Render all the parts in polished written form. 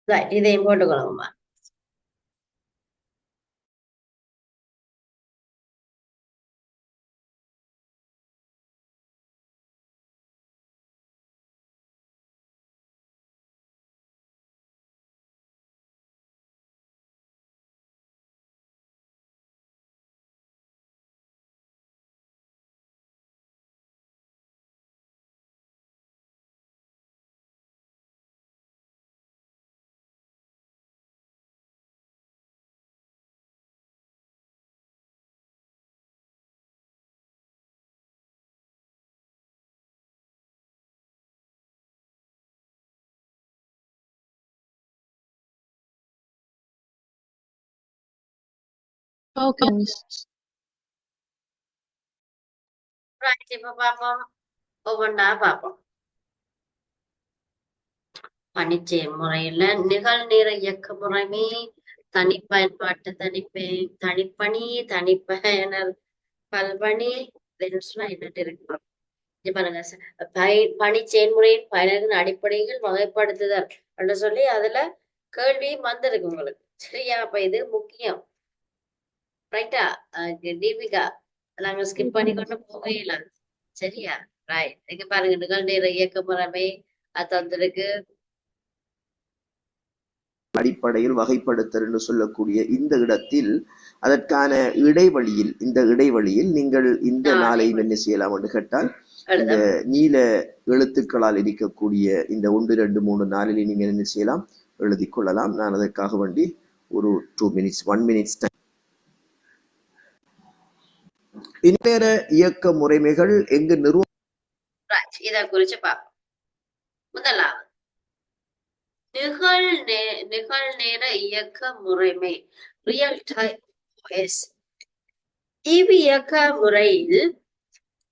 Right இதையும் போட்டுக்கொள்ளுங்கம்மா. Okay, Miss. Right இப்ப பாப்போம். ஒவ்வொன்றா பார்ப்போம். பணிச்செயல் முறையில நிகழ்நேர இயக்க முறைமை, தனிப்பயன்பாட்டு தனிப்பணி, தனிப்பயனர் பல்பணி, என்னட்டு இருக்கு. இங்க பாருங்க பணி செயல்முறையின் பயனரின் அடிப்படையில் வகைப்படுத்துதல் அப்படின்னு சொல்லி அதுல கேள்வியும் வந்திருக்கு உங்களுக்கு. சரியா? அப்ப இது முக்கியம். ரைட்டா? தீபிகா நாங்க ஸ்கிப் பண்ணி கொண்டு போகல. சரியா? ரைட். இங்க பாருங்க நிகழ்நேர இயக்க முறைமை அது தந்திருக்கு. அடிப்படையில் வகைப்படுத்தல் என்று சொல்லக்கூடிய இந்த இடத்தில் அதற்கான இடைவெளியில் நீங்கள் இந்த நாளையும் என்ன செய்யலாம் என்று கேட்டால் இந்த நீல எழுத்துக்களால் இருக்கக்கூடிய இந்த 1 2 3 4 நீங்கள் என்ன செய்யலாம் எழுதி கொள்ளலாம். நான் அதற்காக வேண்டி ஒரு 1 minutes டைம். இந்நேர இயக்க முறைமைகள் எங்கு இத குறிச்சு பார்ப்போம். முதலாவது நிகழ்நேர இயக்க முறைமை ரியல் டைம் OS. இவ்வியக்க முறையில்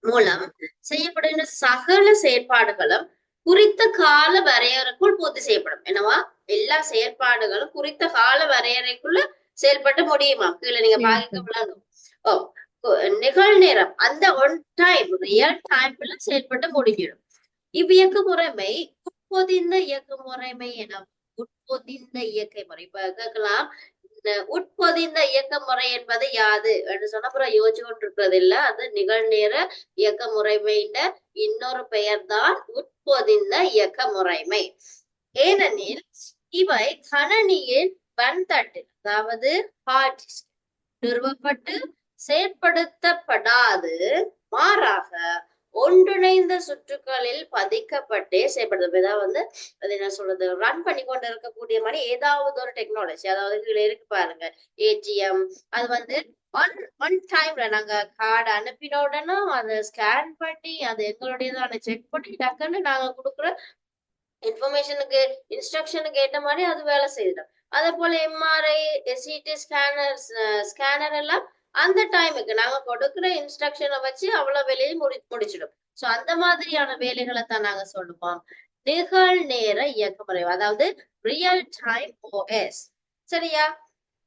மூலம் செய்யப்படுகின்ற சகல செயற்பாடுகளும் குறித்த கால வரையறைக்குள் பூர்த்தி செய்யப்படும். என்னவா? எல்லா செயற்பாடுகளும் குறித்த கால வரையறைக்குள்ள செயல்பட்டு முடியுமா? கீழே நீங்க பாதிக்க விளங்கும். நிகழ்நேரம் அந்த ஒன் டைம் ரியல் டைம்ல செயல்பட்டு முடிஞ்சிடும். இவ்வியக்க முறைமை உட்பொதிந்த இயக்க முறைமை என உட்பொதிந்த இயக்க முறை. இப்ப கேட்கலாம், இந்த உட்பொதிந்த இயக்க முறை என்பது யாது என்று சொன்னா அப்புறம் யோசிச்சு கொண்டிருக்கிறது இல்ல. அது நிகழ்நேர இயக்க முறைமையின் இன்னொரு பெயர் தான் உட்பொதிந்த இயக்க முறைமை. ஏனெனில் இவை கணனியின் வன்தட்டு அதாவது ஹார்ட் டிஸ்க் நிறுவப்பட்டு செயற்படுத்தப்படாது, மாறாக ஒன்றிணைந்த சுற்றுகளில் பதிக்கப்பட்டே செயல்படுது. இதாவது அது என்ன சொல்றது, ரன் பண்ணி கொண்டு இருக்கக்கூடிய மாதிரி ஏதாவது ஒரு டெக்னாலஜி, அதாவது இதுல இருக்கு பாருங்க ஏடிஎம், அது ஒன் டைம்ல நாங்க கார்டு அனுப்பின உடனே அதை ஸ்கேன் பண்ணி அது எங்களுடையதான செக் பண்ணி டக்குன்னு நாங்க கொடுக்குற இன்ஃபர்மேஷனுக்கு இன்ஸ்ட்ரக்ஷனுக்கு ஏற்ற மாதிரி அது வேலை செய்திடும். அதே போல எம்ஆர்ஐ சிடி ஸ்கேனர் எல்லாம் அந்த டைமுக்கு நாங்க கொடுக்குற இன்ஸ்ட்ரக்ஷனை வச்சு அவ்வளவு வேலையை முடிச்சிடும். சோ அந்த மாதிரியான வேலைகளை தான் நாங்க சொல்லுவோம் நிகழ்நேர இயக்க முறை, அதாவது ரியல் டைம் ஓஎஸ். சரியா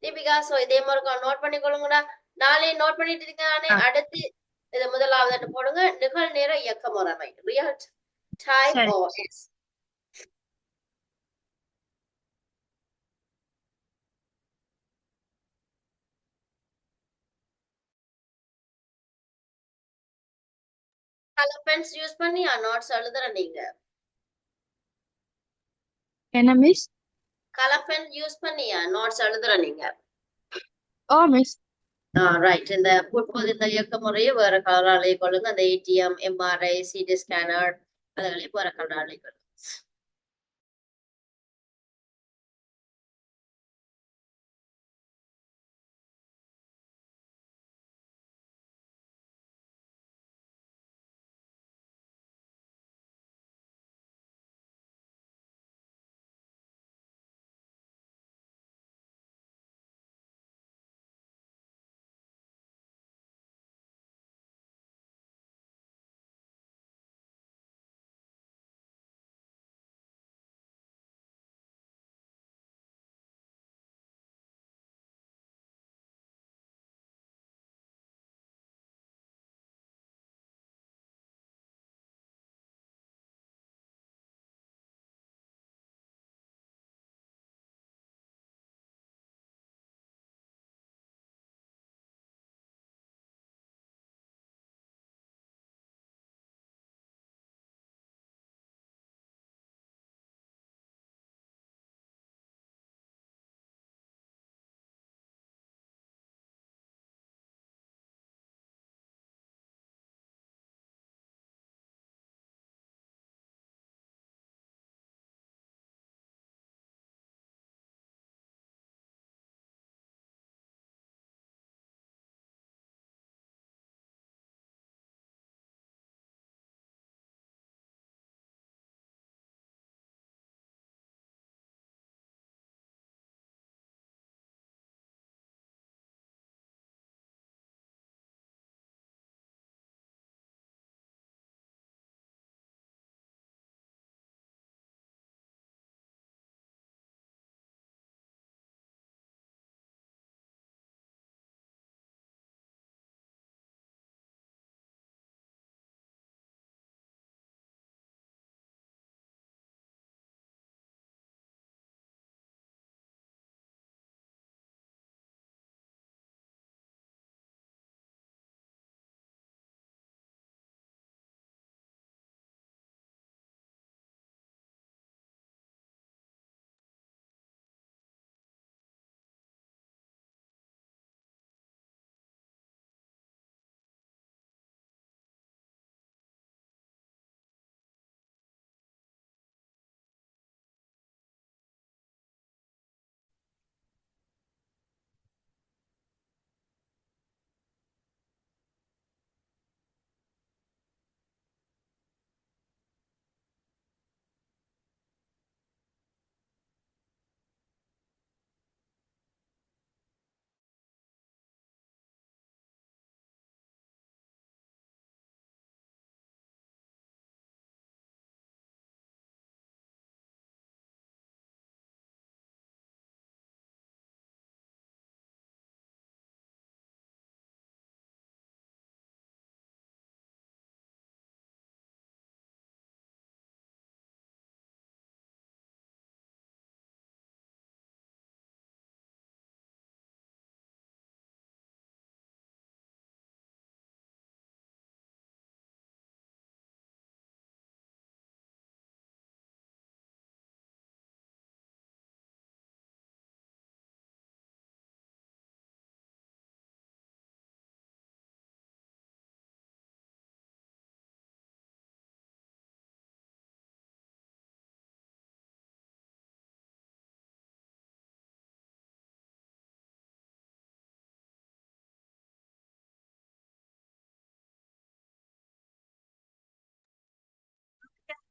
தீபிகா? சோ இதே மாதிரி நோட் பண்ணிக்கொள்ளுங்கடா. நாளை நோட் பண்ணிட்டு இருக்கானே. அடுத்து இது முதலாவது போடுங்க, நிகழ்நேர இயக்க முறைமை real time OS. Colour pens use பண்ணி நோட்ஸ் எழுதுற நீங்க? என்ன மிஸ்? கலர் பென் யூஸ் பண்ணி நோட்ஸ் எழுதுற நீங்க? Oh miss. ரைட். இந்த உட்பொதிந்த இயக்க முறையை வேற கலராலே கொள்ளுங்க. அந்த ஏடிஎம் எம்ஆர்ஐ சிடி ஸ்கேனர் அதுகளையும் வேற கலராலே கொள்ளுங்க.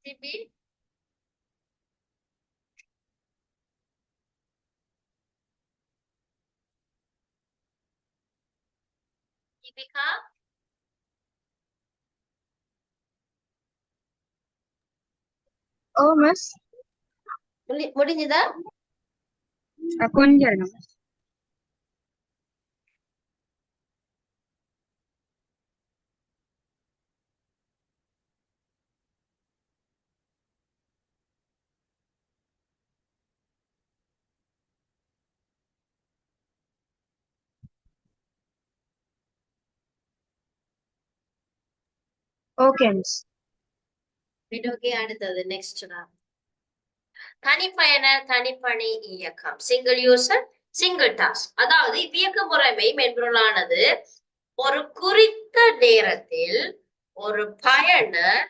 சிபி தீபிகா ஓ மிஸ் முடிஞ்சுதா? கொஞ்சம் இருங்க மிஸ். Okay miss. ஓகே, அடுத்தது நெக்ஸ்ட் தான் தனிப்பயனர் தனிப்பணி இயக்கம், சிங்கிள் யூசர் சிங்கிள் டாஸ்க். அதாவது இவ்வியக்க முறைமை மென்பொருளானது ஒரு குறித்த நேரத்தில் ஒரு பயனர்